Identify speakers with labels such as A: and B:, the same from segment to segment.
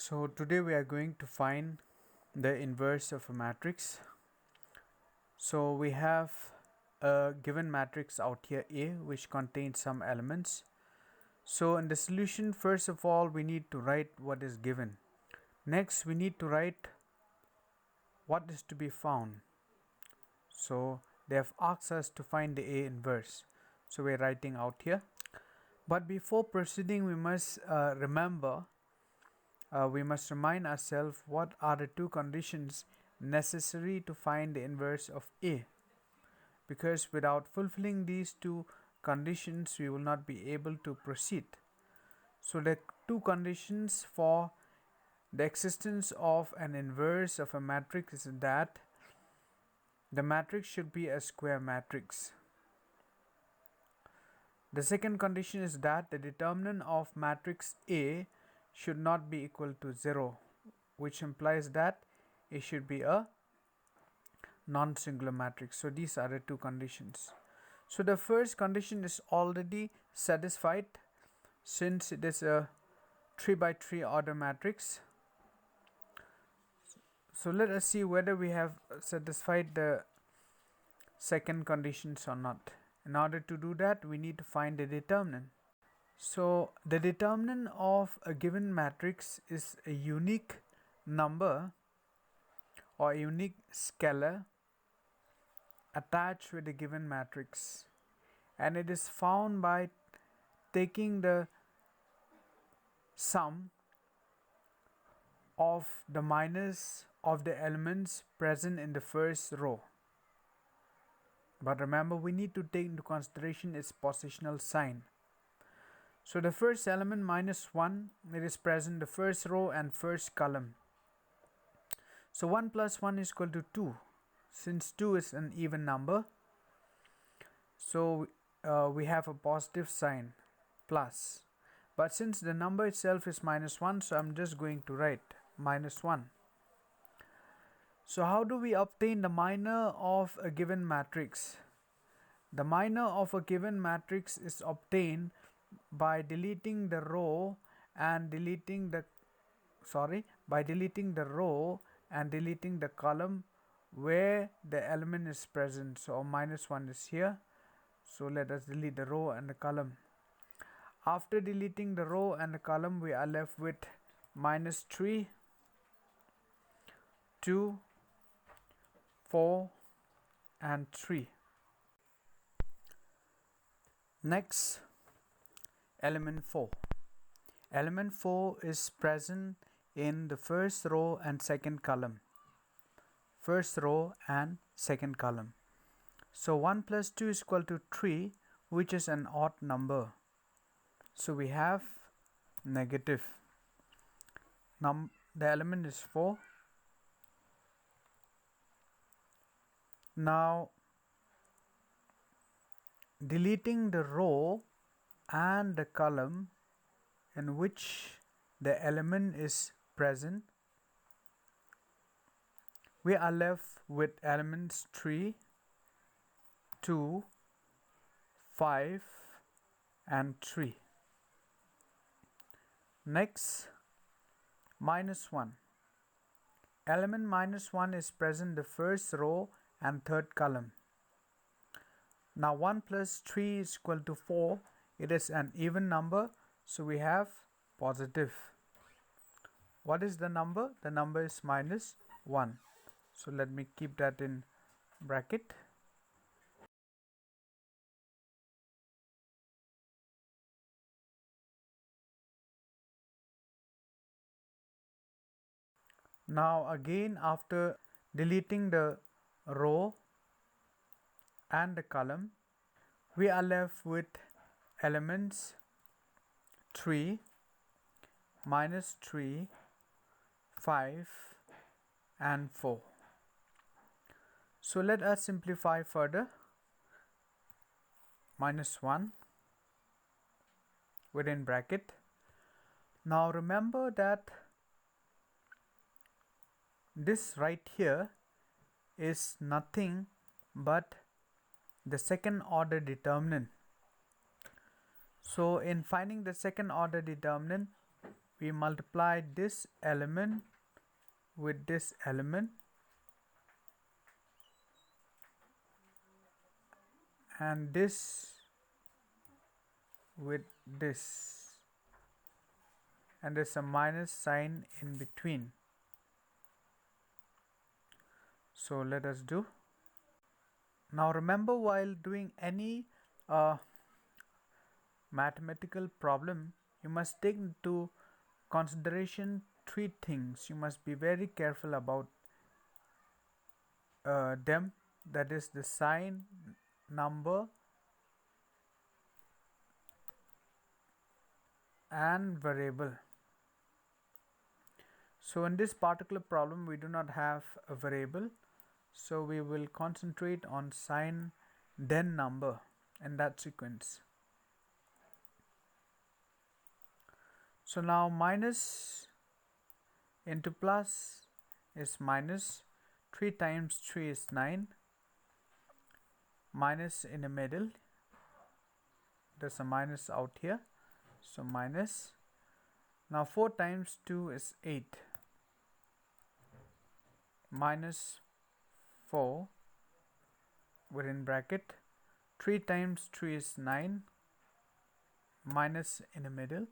A: So today we are going to find the inverse of a matrix. So we have a given matrix out here A, which contains some elements. So in the solution, first of all, we need to write what is given. Next, we need to write what is to be found. So they have asked us to find the A inverse. So we're writing out here. But before proceeding, we must remind ourselves what are the two conditions necessary to find the inverse of A, because without fulfilling these two conditions we will not be able to proceed. So the two conditions for the existence of an inverse of a matrix is that the matrix should be a square matrix. The second condition is that the determinant of matrix A should not be equal to 0, which implies that it should be a non-singular matrix. So these are the two conditions. So the first condition is already satisfied since it is a 3 by 3 order matrix. So let us see whether we have satisfied the second conditions or not. In order to do that, we need to find the determinant. So the determinant of a given matrix is a unique number or a unique scalar attached with a given matrix, and it is found by taking the sum of the minus of the elements present in the first row. But remember, we need to take into consideration its positional sign. So the first element -1, it is present in the first row and first column. So 1 plus 1 is equal to 2. Since 2 is an even number, so we have a positive sign, plus. But since the number itself is -1, so I'm just going to write -1. So how do we obtain the minor of a given matrix? The minor of a given matrix is obtained by deleting the row and deleting the column where the element is present. So -1 is here, so let us delete the row and the column. After deleting the row and the column, we are left with -3, 2, 4 and 3. Next, element 4. Element 4 is present in the first row and second column. So 1 plus 2 is equal to 3, which is an odd number. So we have negative. The element is 4. Now deleting the row and the column in which the element is present, we are left with elements 3, 2, 5 and 3. Next, -1. Element -1 is present in the first row and third column. Now 1 plus 3 is equal to 4. It is an even number, so we have positive. What is the number? The number is -1. So let me keep that in bracket. Now again, after deleting the row and the column, we are left with elements 3, -3, 5 and 4. So let us simplify further. -1 within bracket. Now remember that this right here is nothing but the second order determinant. So in finding the second order determinant, we multiply this element with this element, and this with this, and there's a minus sign in between. So let us do. Now remember, while doing any mathematical problem, you must take into consideration three things. You must be very careful about them, that is the sign, number, and variable. So in this particular problem we do not have a variable, so we will concentrate on sign then number in that sequence. So now minus into plus is minus, 3 times 3 is 9, minus in the middle, there's a minus out here, so minus. Now 4 times 2 is 8, minus 4 within bracket, 3 times 3 is 9, minus in the middle,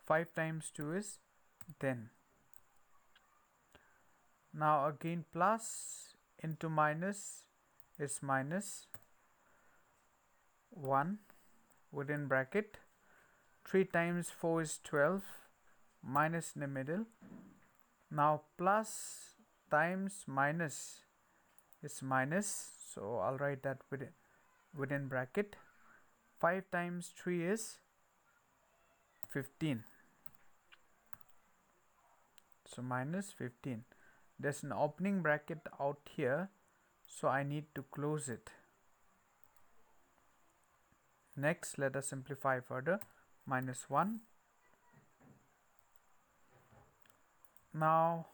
A: 5 times 2 is 10. Now again plus into minus is minus 1 within bracket, 3 times 4 is 12, minus in the middle. Now plus times minus is minus, so I'll write that within bracket. 5 times 3 is 15, so minus 15. There's an opening bracket out here, so I need to close it. Next, let us simplify further. Minus 1. Now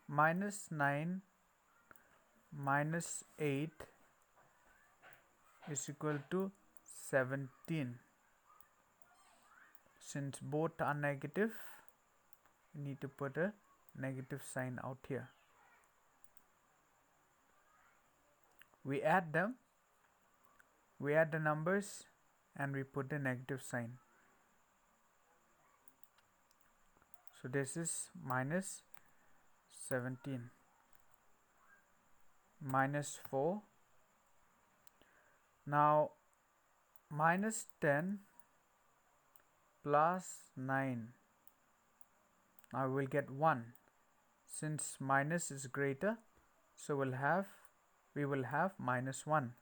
A: minus 9 minus 8 is equal to 17. Since both are negative, we need to put a negative sign out here. We add them, we add the numbers, and we put the negative sign. So this is minus 17, minus 4. Now minus 10 plus 9. Now we will get 1. Since minus is greater, so we will have minus 1.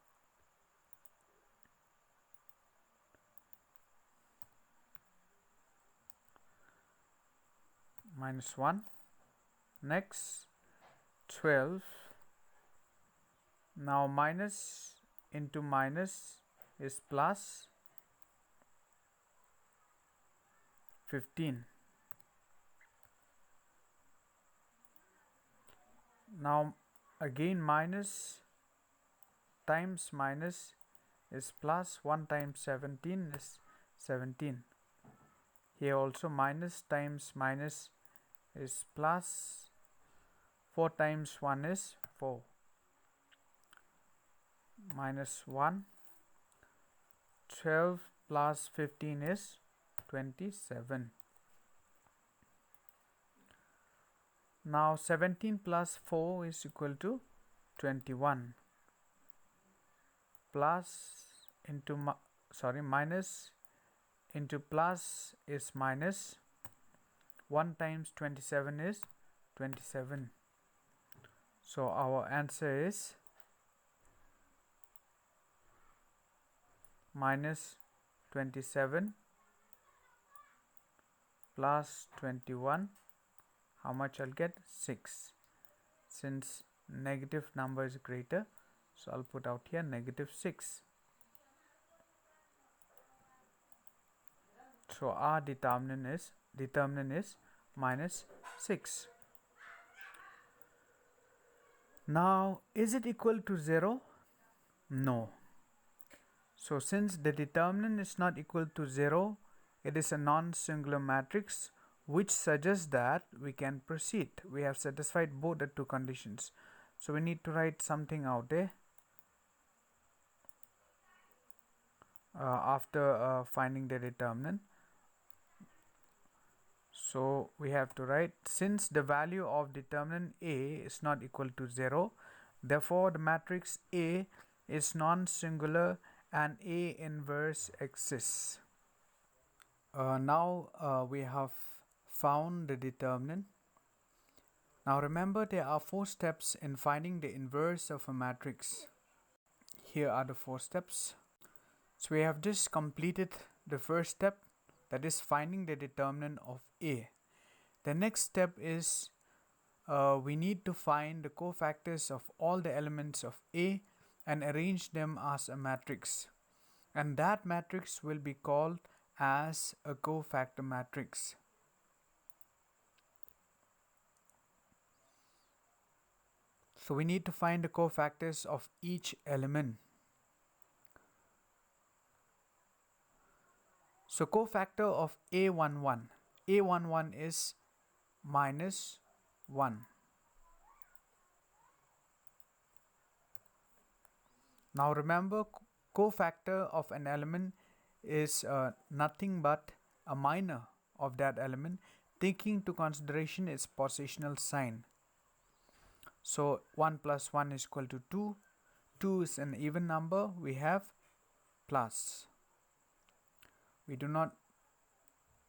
A: Minus 1. Next, 12. Now minus into minus is plus 15. Now again minus times minus is plus, 1 times 17 is 17. Here also minus times minus is plus, 4 times 1 is 4. Minus 1. 12 plus 15 is 27. Now 17 plus 4 is equal to 21. Plus into minus into plus is minus. 1 times 27 is 27. So our answer is minus 27 plus 21. How much I'll get? 6. Since negative number is greater, so I'll put out here negative 6. So our determinant is minus 6. Now is it equal to 0? No. So since the determinant is not equal to 0, It is a non-singular matrix, which suggests that we can proceed. We have satisfied both the two conditions. So we need to write something out there after finding the determinant. So we have to write, since the value of determinant A is not equal to 0, therefore the matrix A is non-singular and A inverse exists. Now we have found the determinant. Now remember, there are 4 steps in finding the inverse of a matrix. Here are the 4 steps. So we have just completed the first step, that is finding the determinant of A. The next step is we need to find the cofactors of all the elements of A and arrange them as a matrix. And that matrix will be called as a cofactor matrix. So we need to find the cofactors of each element. So cofactor of A11. A11 is minus 1. Now remember, cofactor of an element is nothing but a minor of that element, taking into consideration its positional sign. So 1 plus 1 is equal to 2. 2 is an even number. We have plus. We do not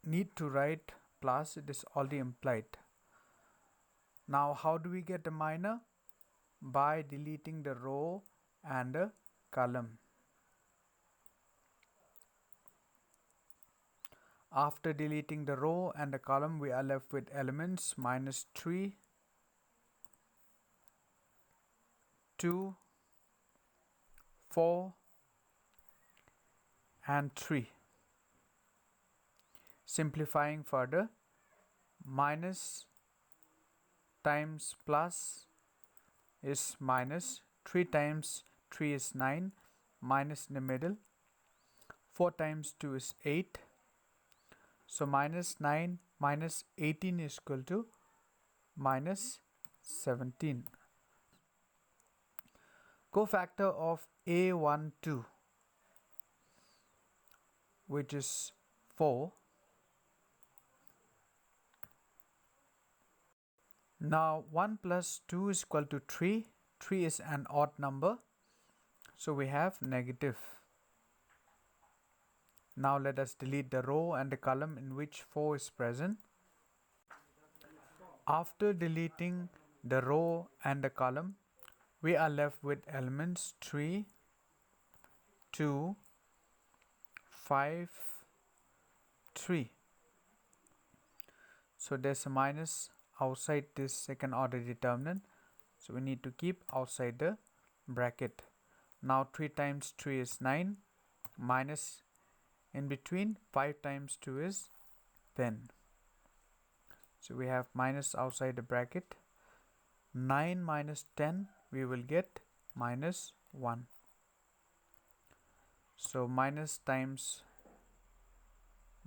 A: need to write plus, it is already implied. Now how do we get the minor? By deleting the row and the column. After deleting the row and the column, we are left with elements minus 3, 2, 4 and 3. Simplifying further, minus times plus is minus, 3 times 3 is 9, minus in the middle, 4 times 2 is 8, so minus 9 minus 18 is equal to minus 17. Cofactor of A12, which is 4. Now 1 plus 2 is equal to 3. 3 is an odd number, so we have negative. Now let us delete the row and the column in which 4 is present. After deleting the row and the column, we are left with elements 3, 2, 5, 3. So there's a minus outside this second order determinant, so we need to keep outside the bracket. Now 3 times 3 is 9, minus in between 5 times 2 is 10. So we have minus outside the bracket. 9 minus 10, we will get minus 1. So minus times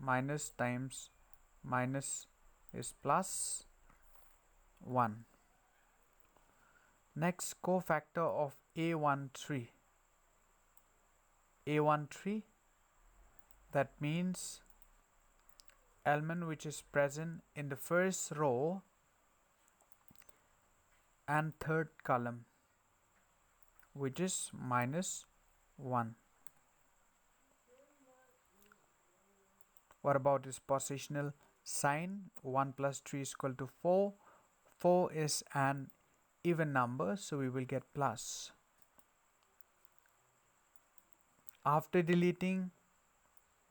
A: minus times minus is plus 1. Next, cofactor of A13. A13, that means element which is present in the first row and third column, which is minus 1. What about this positional sign? 1 plus 3 is equal to 4. 4 is an even number, so we will get plus. After deleting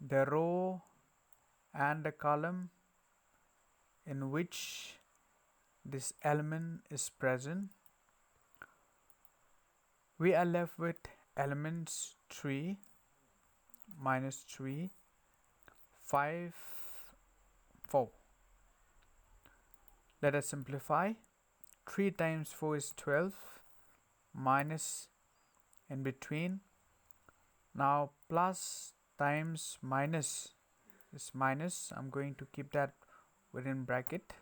A: the row and the column in which this element is present, we are left with elements 3, minus 3, 5, 4. Let us simplify. 3 times 4 is 12, minus in between. Now plus times minus is minus. I'm going to keep that within bracket.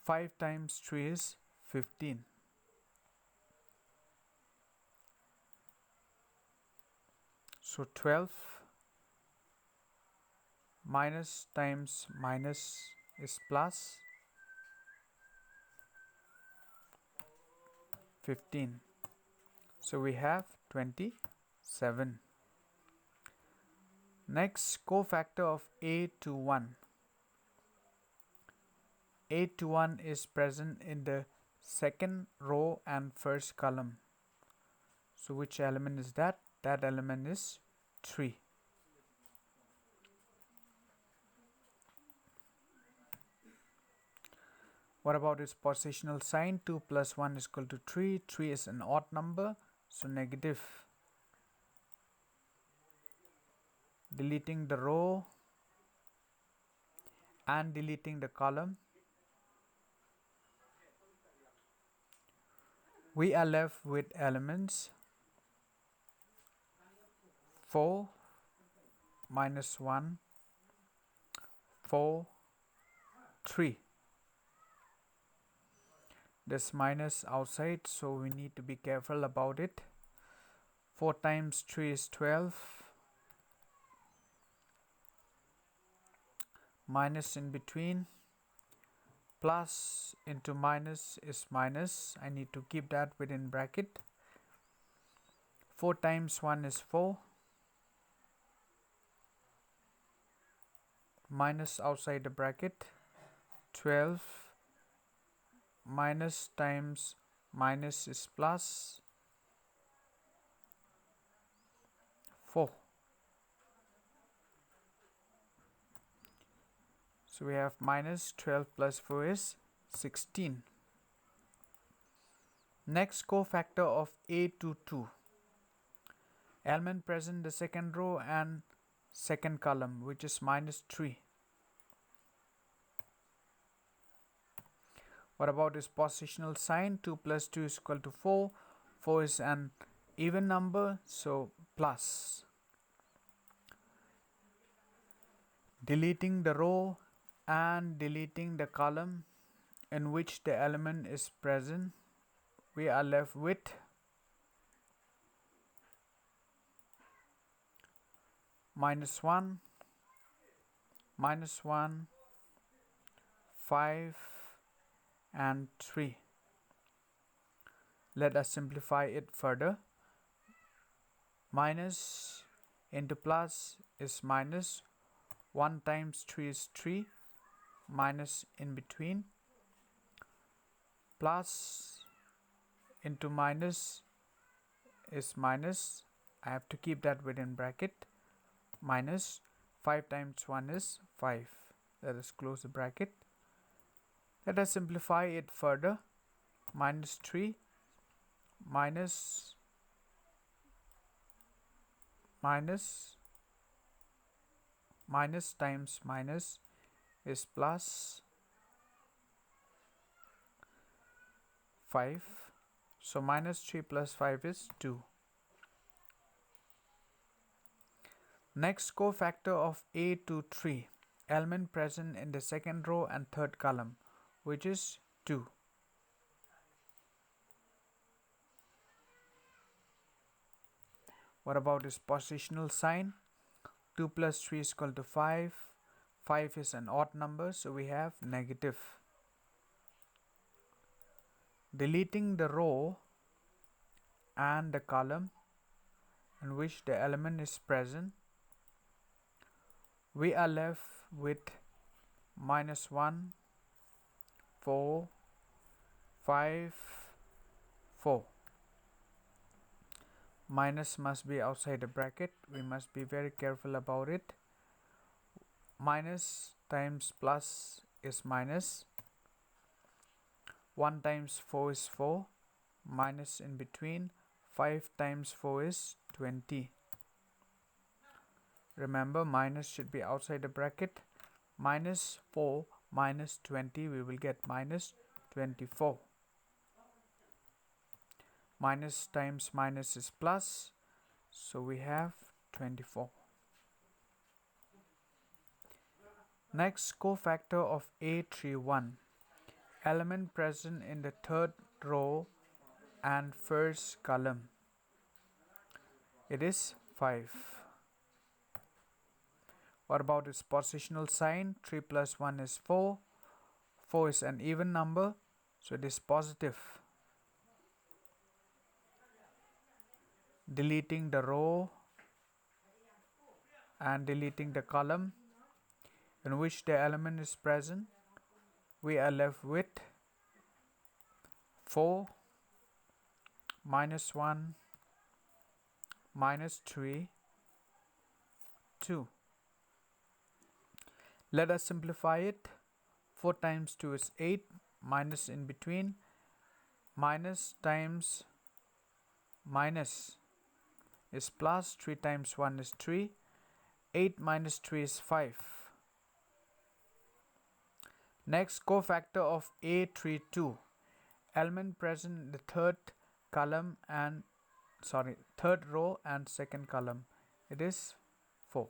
A: 5 times 3 is 15. So 12 minus times minus is plus 15. So we have 27. Next, cofactor of a to 1. A to 1 is present in the second row and first column. So which element is that? That element is 3. What about its positional sign? 2 plus 1 is equal to 3. 3 is an odd number, so negative. Deleting the row and deleting the column, we are left with elements 4, minus 1, 4, 3. This minus outside, so we need to be careful about it. 4 times 3 is 12. Minus in between. Plus into minus is minus. I need to keep that within bracket. 4 times 1 is 4. Minus outside the bracket. 12 minus times minus is plus 4. So we have minus 12 plus 4 is 16. Next, cofactor of a to 2. Element present in the second row and second column, which is minus 3. What about its positional sign? 2 plus 2 is equal to 4. 4 is an even number, so plus. Deleting the row and deleting the column in which the element is present, we are left with minus 1, minus 1, 5, and 3. Let us simplify it further. Minus into plus is minus. 1 times 3 is 3. Minus in between. Plus into minus is minus. I have to keep that within bracket. Minus 5 times 1 is 5. Let us close the bracket. Let us simplify it further. Minus 3 minus minus times minus is plus 5. So minus 3 plus 5 is 2. Next, cofactor of a to 3. Element present in the second row and third column, which is 2. What about its positional sign? 2 plus 3 is equal to 5. 5 is an odd number, so we have negative. Deleting the row and the column in which the element is present, we are left with minus 1, 4, 5, 4. Minus must be outside the bracket. We must be very careful about it. Minus times plus is minus. 1 times 4 is 4. Minus in between. 5 times 4 is 20. Remember, minus should be outside the bracket. Minus 4 minus 20, we will get minus 24. Minus times minus is plus, so we have 24. Next, cofactor of A31, element present in the third row and first column. It is 5. What about its positional sign? 3 plus 1 is 4. 4 is an even number, so it is positive. Deleting the row and deleting the column in which the element is present, we are left with 4 minus 1 minus 3 2. Let us simplify it. 4 times 2 is 8, minus in between, minus times minus is plus, 3 times 1 is 3, 8 minus 3 is 5. Next, cofactor of A32, element present in the third row and second column. It is 4.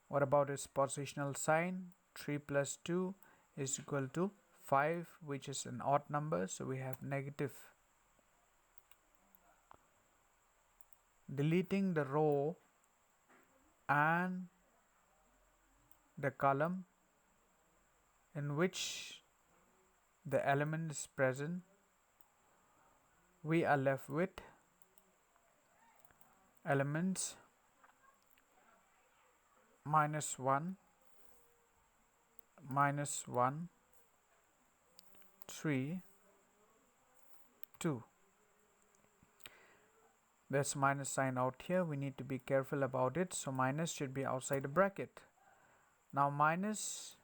A: What about its positional sign? 3 plus 2 is equal to 5, which is an odd number, so we have negative. Deleting the row and the column in which the element is present, we are left with elements minus 1, minus 1, 3, 2. There's minus sign out here. We need to be careful about it. So minus should be outside the bracket. Now minus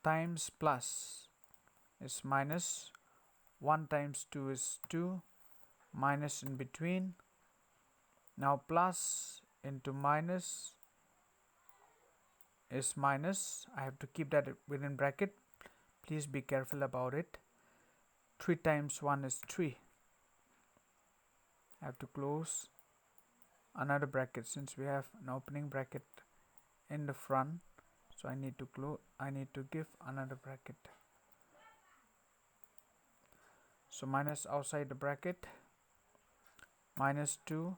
A: times plus is minus. 1 times 2 is 2. Minus in between. Now plus into minus is minus. I have to keep that within bracket. Please be careful about it. 3 times 1 is 3. I have to close another bracket since we have an opening bracket in the front, so I need to give another bracket. So minus outside the bracket, minus 2,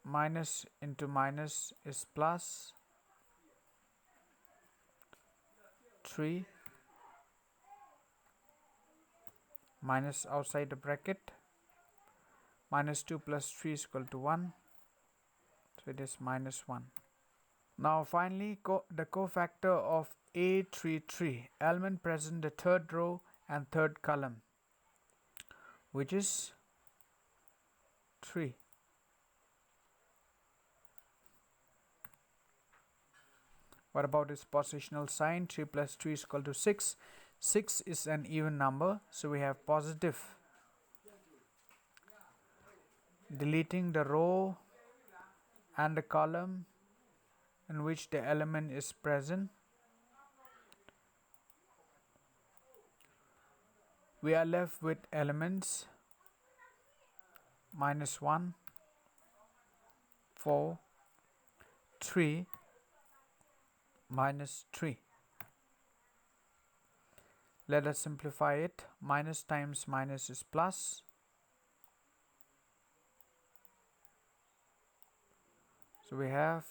A: minus into minus is plus 3, minus outside the bracket, minus 2 plus 3 is equal to 1, so it is minus 1. Now finally, the cofactor of A33, element present in the third row and third column, which is 3. What about its positional sign? 3 plus 3 is equal to 6. 6 is an even number, so we have positive. Deleting the row and the column in which the element is present, we are left with elements minus 1, 4, 3, minus 3. Let us simplify it. Minus times minus is plus. So we have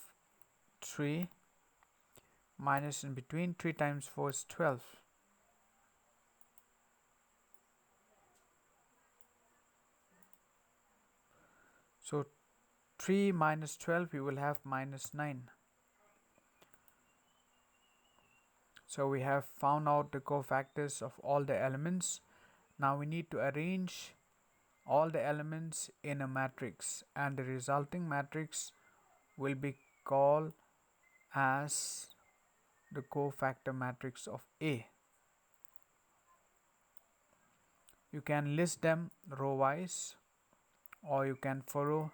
A: 3 minus in between. 3 times 4 is 12. So 3 minus 12, we will have minus 9. So we have found out the cofactors of all the elements. Now we need to arrange all the elements in a matrix, and the resulting matrix will be called as the cofactor matrix of A. You can list them row wise, or you can follow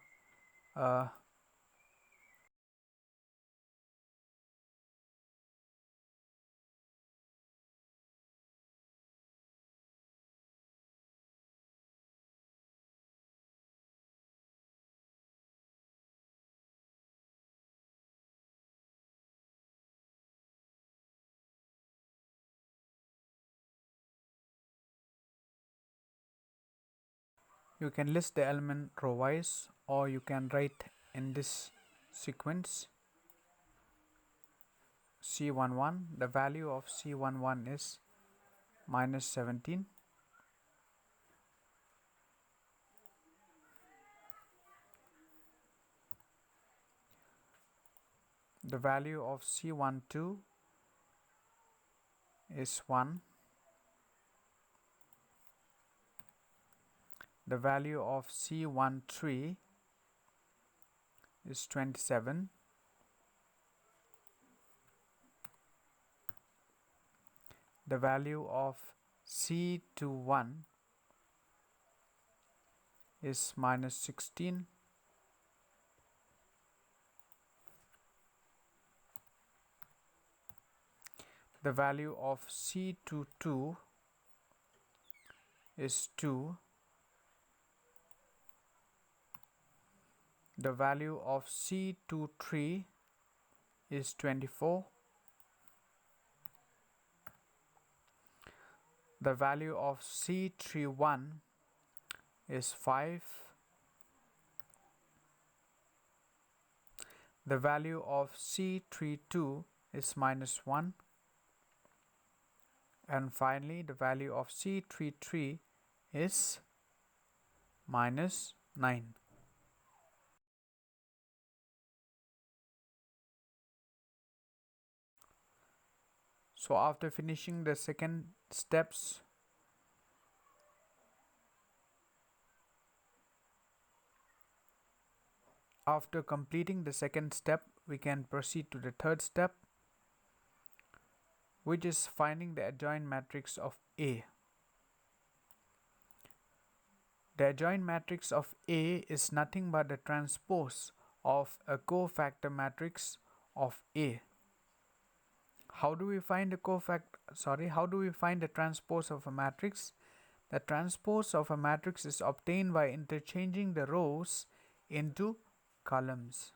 A: You can list the element row wise, or you can write in this sequence C11. The value of C11 is minus 17. The value of C12 is 1. The value of C13 is 27. The value of C21 is minus 16. The value of C22 is 2. The value of C23 is 24. The value of C31 is 5. The value of C32 is minus 1. And finally, the value of C33 is minus 9. So after finishing the second steps, after completing the second step, we can proceed to the third step, which is finding the adjoint matrix of A. The adjoint matrix of A is nothing but the transpose of a cofactor matrix of A. How do we find the how do we find the transpose of a matrix? The transpose of a matrix is obtained by interchanging the rows into columns,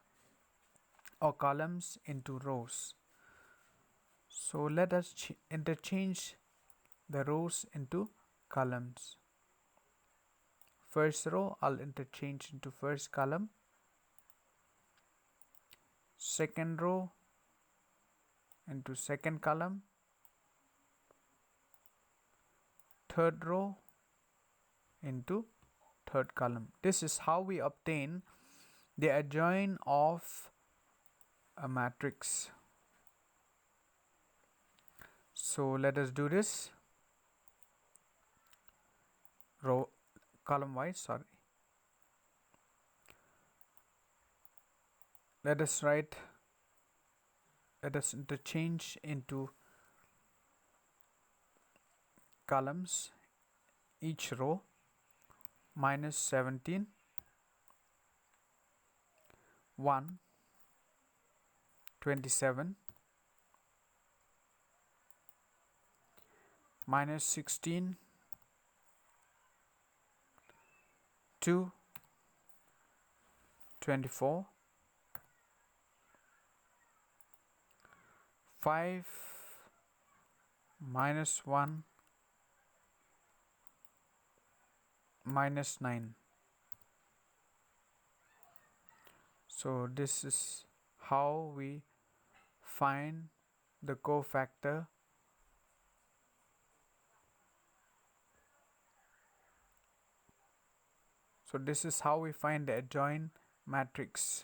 A: or columns into rows. So let us interchange the rows into columns. First row I'll interchange into first column. Second row into second column. Third row into third column. This is how we obtain the adjoint of a matrix. So let us do this column wise. Let us interchange into columns each row. Minus 17, 1, 27, minus 16, 2, 24, 5, minus 1, minus 9. So this is how we find the cofactor So this is how we find the adjoint matrix.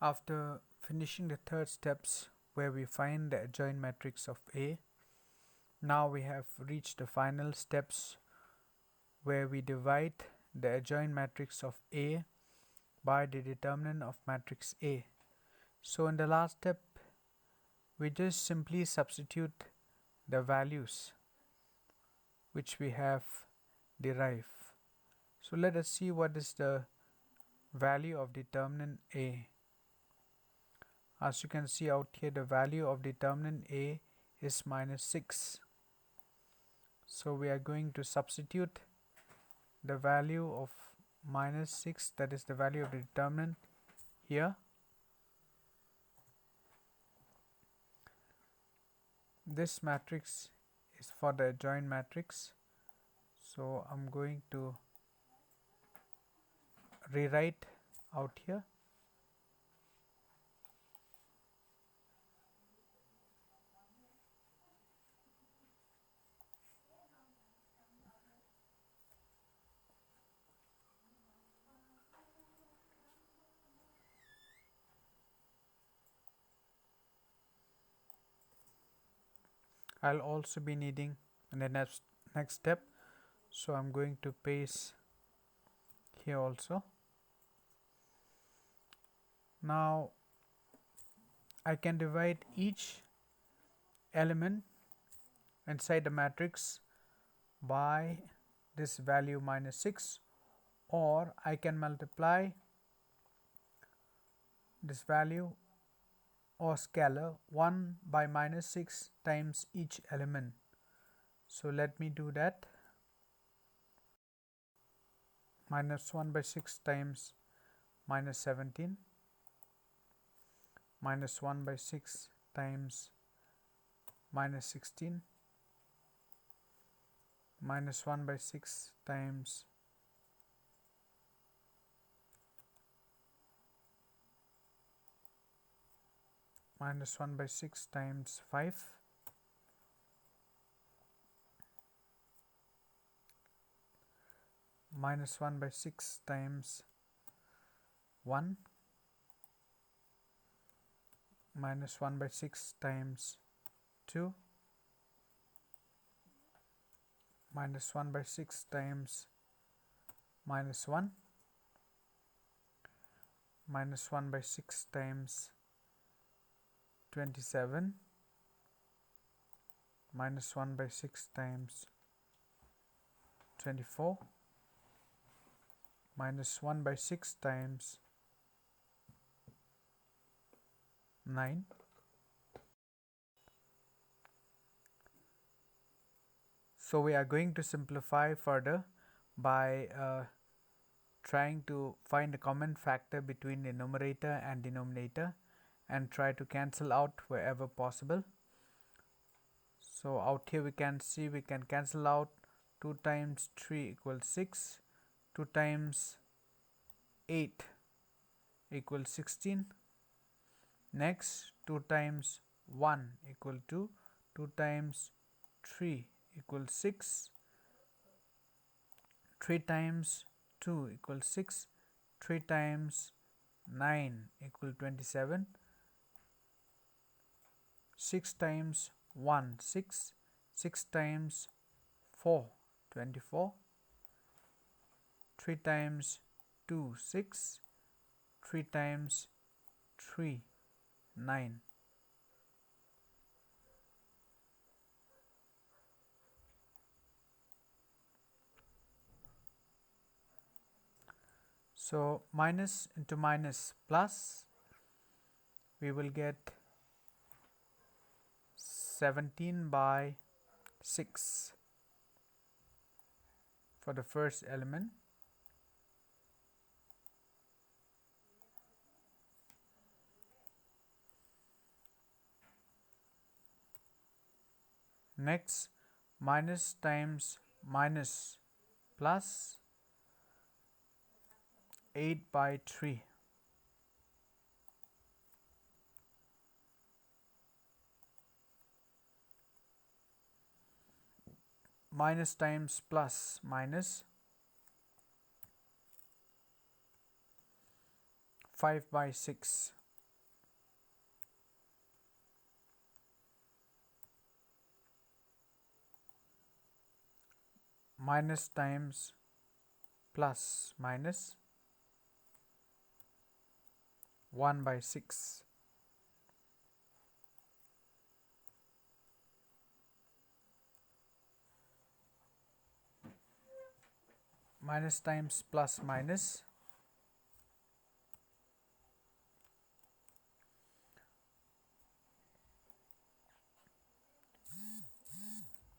A: After finishing the third steps where we find the adjoint matrix of A, now we have reached the final steps where we divide the adjoint matrix of A by the determinant of matrix A. So in the last step, we just simply substitute the values which we have derived. So let us see what is the value of determinant A. As you can see out here, the value of determinant A is minus 6. So we are going to substitute the value of minus 6, that is the value of the determinant, here. This matrix is for the adjoint matrix, so I'm going to rewrite out here. I'll also be needing in the next step, so I'm going to paste here also. Now I can divide each element inside the matrix by this value minus 6, or I can multiply this value or scalar 1 by minus 6 times each element. So let me do that. Minus 1 by 6 times minus 17, minus 1 by 6 times minus 16, minus 1 by 6 times minus 1 by 6 times 5, minus 1 by 6 times 1, minus 1 by 6 times 2, minus 1 by 6 times minus 1, minus 1 by 6 times 27, minus 1 by 6 times 24, minus 1 by 6 times 9, so we are going to simplify further by trying to find a common factor between the numerator and denominator and try to cancel out wherever possible. So out here we can see we can cancel out 2 times 3 equals 6, 2 times 8 equals 16. Next 2 times 1 equal to 2 times 3 equals 6, 3 times 2 equals 6, 3 times 9 equal 27, 6 times 1 6, 6 times 4 24, 3 times 2 6, 3 times 3 9. So minus into minus plus, we will get 17 by 6 for the first element. Next, minus times minus plus 8 by 3. Minus times plus minus 5 by 6. Minus times plus minus 1 by 6. Minus times plus minus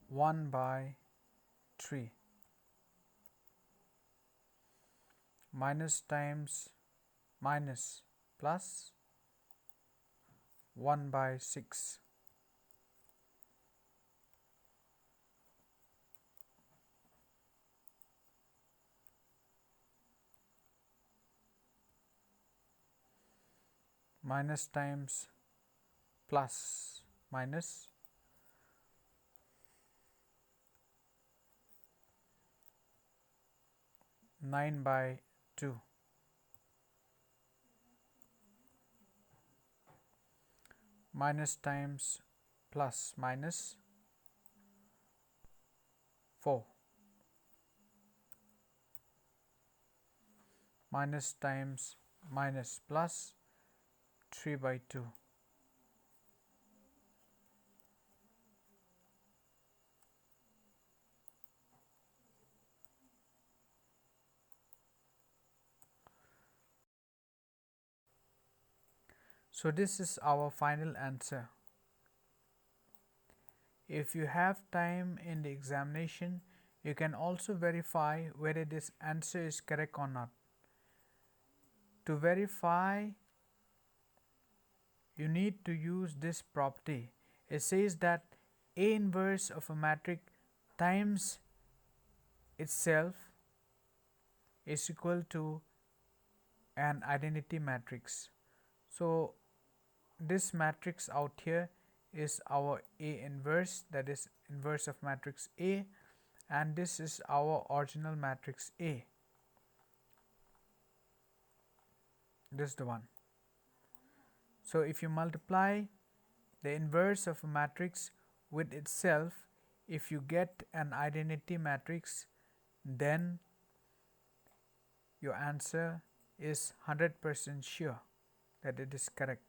A: 1 by 3. Minus times minus plus 1 by 6. minus times plus minus nine by 2 minus times plus minus 4 minus times minus plus 3 by 2. So this is our final answer. If you have time in the examination, you can also verify whether this answer is correct or not. To verify, you need to use this property. It says that A inverse of a matrix times itself is equal to an identity matrix. So this matrix out here is our A inverse, that is inverse of matrix A, and this is our original matrix A. This is the one. So if you multiply the inverse of a matrix with itself, if you get an identity matrix, then your answer is 100% sure that it is correct.